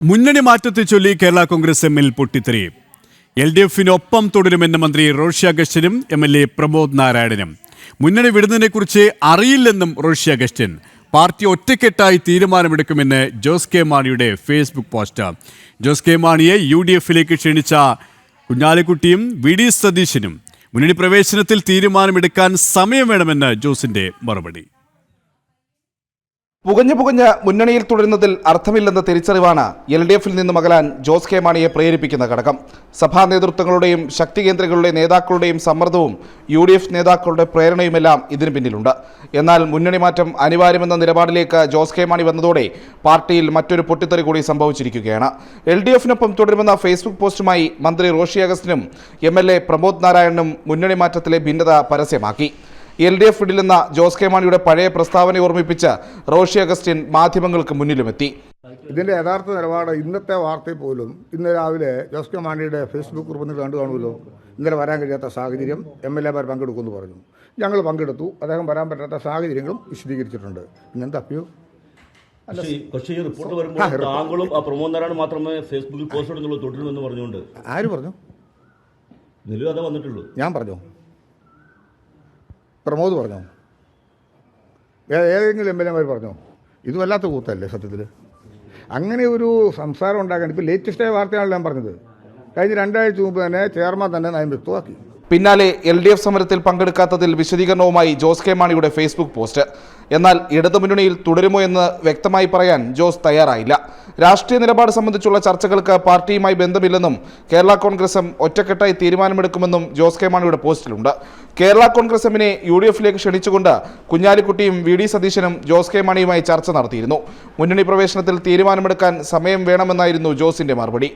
മുന്നണി മാറ്റത്തെ ചൊല്ലി കേരള കോൺഗ്രസ് എമ്മിൽ പൊട്ടിത്തെറി. LDF-നൊപ്പം തുടരുമെന്ന് മന്ത്രി റോഷി അഗസ്റ്റിനും MLA പ്രമോദ് നാരായണനും. മുന്നണി വിടുന്നതിനെക്കുറിച്ച് അറിയില്ലെന്നും റോഷി അഗസ്റ്റിൻ. പാർട്ടി ഒറ്റക്കെട്ടായി തീരുമാനമെടുക്കുമെന്ന് ജോസ് കെ മാണിയുടെ ഫേസ്ബുക്ക് പോസ്റ്റ്. ജോസ് കെ മാണിയെ UDF-ലേക്ക് ക്ഷണിച്ച കുഞ്ഞാലിക്കുട്ടിയും VD സതീശനും മുന്നണി പ്രവേശനത്തിൽ തീരുമാനമെടുക്കാൻ സമയം വേണമെന്ന് ജോസിന്റെ മറുപടി. പുകഞ്ഞ് മുന്നണിയിൽ തുടരുന്നതിൽ അർത്ഥമില്ലെന്ന തിരിച്ചറിവാണ് LDF-ൽ നിന്നും അകലാൻ ജോസ് കെ മാണിയെ പ്രേരിപ്പിക്കുന്ന ഘടകം. സഭാ നേതൃത്വങ്ങളുടെയും ശക്തി കേന്ദ്രങ്ങളുടെ നേതാക്കളുടെയും സമ്മർദ്ദവും UDF നേതാക്കളുടെ പ്രേരണയുമെല്ലാം ഇതിന് പിന്നിലുണ്ട്. എന്നാൽ മുന്നണി മാറ്റം അനിവാര്യമെന്ന നിലപാടിലേക്ക് ജോസ് കെ മാണി വന്നതോടെ പാർട്ടിയിൽ മറ്റൊരു പൊട്ടിത്തെറി കൂടി സംഭവിച്ചിരിക്കുകയാണ്. LDF-നൊപ്പം തുടരുമെന്ന ഫേസ്ബുക്ക് പോസ്റ്റുമായി മന്ത്രി റോഷി അഗസ്റ്റിനും MLA പ്രമോദ് നാരായണനും മുന്നണി മാറ്റത്തിലെ ഭിന്നത പരസ്യമാക്കി. LDF വിടില്ലെന്ന ജോസ് കെ മാണിയുടെ പഴയ പ്രസ്താവന ഓർമ്മിപ്പിച്ച് റോഷി അഗസ്റ്റിൻ മാധ്യമങ്ങൾക്ക് മുന്നിലുമെത്തി. ഇതിൻ്റെ യഥാർത്ഥ നിലപാട് ഇന്നത്തെ വാർത്തയിൽ പോലും ഇന്ന് രാവിലെ ജോസ് കെ മാണിയുടെ ഫേസ്ബുക്ക് കുറിപ്പിൽ കണ്ടു കാണുമല്ലോ. ഇന്നലെ വരാൻ കഴിയാത്ത സാഹചര്യം MLA-മാർ പങ്കെടുക്കുമെന്ന് പറഞ്ഞു. ഞങ്ങൾ പങ്കെടുത്തു. അദ്ദേഹം വരാൻ പറ്റാത്ത സാഹചര്യങ്ങളും വിശദീകരിച്ചിട്ടുണ്ട്. പിന്നെന്താ അപ്പിയോ? പക്ഷേ ഈ റിപ്പോർട്ട് വരുമ്പോൾ താങ്കളും പ്രമോദ് നാരായണൻ മാത്രമേ ഫേസ്ബുക്കിൽ പോസ്റ്റ് ഇടുന്നുള്ളൂ തുടരുമെന്ന് പറഞ്ഞുകൊണ്ട് ആര് പറഞ്ഞു? നിലവിൽ അതേ വന്നിട്ടുള്ളൂ. ഞാൻ പറഞ്ഞു? പ്രമോദ് പറഞ്ഞോ? ഏതെങ്കിലും MLA-മാർ പറഞ്ഞോ? ഇത് വല്ലാത്ത കൂത്തല്ലേ സത്യത്തിൽ. അങ്ങനെ ഒരു സംസാരം ഉണ്ടാക്കാൻ ഇപ്പോൾ ലേറ്റസ്റ്റായ വാർത്തയാണല്ലോ ഞാൻ പറഞ്ഞത്. കഴിഞ്ഞ 2 ആഴ്ച മുമ്പ് തന്നെ ചെയർമാൻ തന്നെ നയം വ്യക്തമാക്കി. പിന്നാലെ LDF സമരത്തിൽ പങ്കെടുക്കാത്തതിൽ വിശദീകരണവുമായി ജോസ് കെ മാണിയുടെ ഫേസ്ബുക്ക് പോസ്റ്റ്. എന്നാൽ ഇടതുമുന്നണിയിൽ തുടരുമോ എന്ന് വ്യക്തമായി പറയാൻ ജോസ് തയ്യാറായില്ല. രാഷ്ട്രീയ നിലപാട് സംബന്ധിച്ചുള്ള ചർച്ചകൾക്ക് പാർട്ടിയുമായി ബന്ധമില്ലെന്നും കേരള കോൺഗ്രസ് എം ഒറ്റക്കെട്ടായി തീരുമാനമെടുക്കുമെന്നും ജോസ് കെ മാണിയുടെ പോസ്റ്റിലുണ്ട്. കേരള കോൺഗ്രസ് എമ്മിനെ UDF-ലേക്ക് ക്ഷണിച്ചുകൊണ്ട് കുഞ്ഞാലിക്കുട്ടിയും VD സതീശനും ജോസ് കെ മാണിയുമായി ചർച്ച നടത്തിയിരുന്നു. മുന്നണി പ്രവേശനത്തിൽ തീരുമാനമെടുക്കാൻ സമയം വേണമെന്നായിരുന്നു ജോസിന്റെ മറുപടി.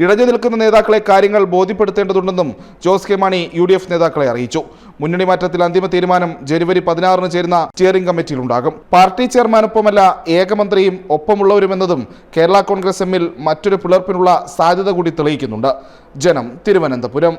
ഇടഞ്ഞു നിൽക്കുന്ന നേതാക്കളെ കാര്യങ്ങൾ ബോധ്യപ്പെടുത്തേണ്ടതുണ്ടെന്നും ജോസ് കെ മാണി UDF നേതാക്കളെ അറിയിച്ചു. മുന്നണി മാറ്റത്തിൽ അന്തിമ തീരുമാനം ജനുവരി 16 ചേരുന്ന സ്റ്റിയറിംഗ് കമ്മിറ്റിയിലുണ്ടാകും. പാർട്ടി ചെയർമാനൊപ്പമല്ല ഏകമന്ത്രിയും ഒപ്പമുള്ളവരുമെന്നതും കേരള കോൺഗ്രസ് എമ്മിൽ മറ്റൊരു പിളർപ്പിനുള്ള സാധ്യത കൂടി തെളിയിക്കുന്നുണ്ട്. ജനം, തിരുവനന്തപുരം.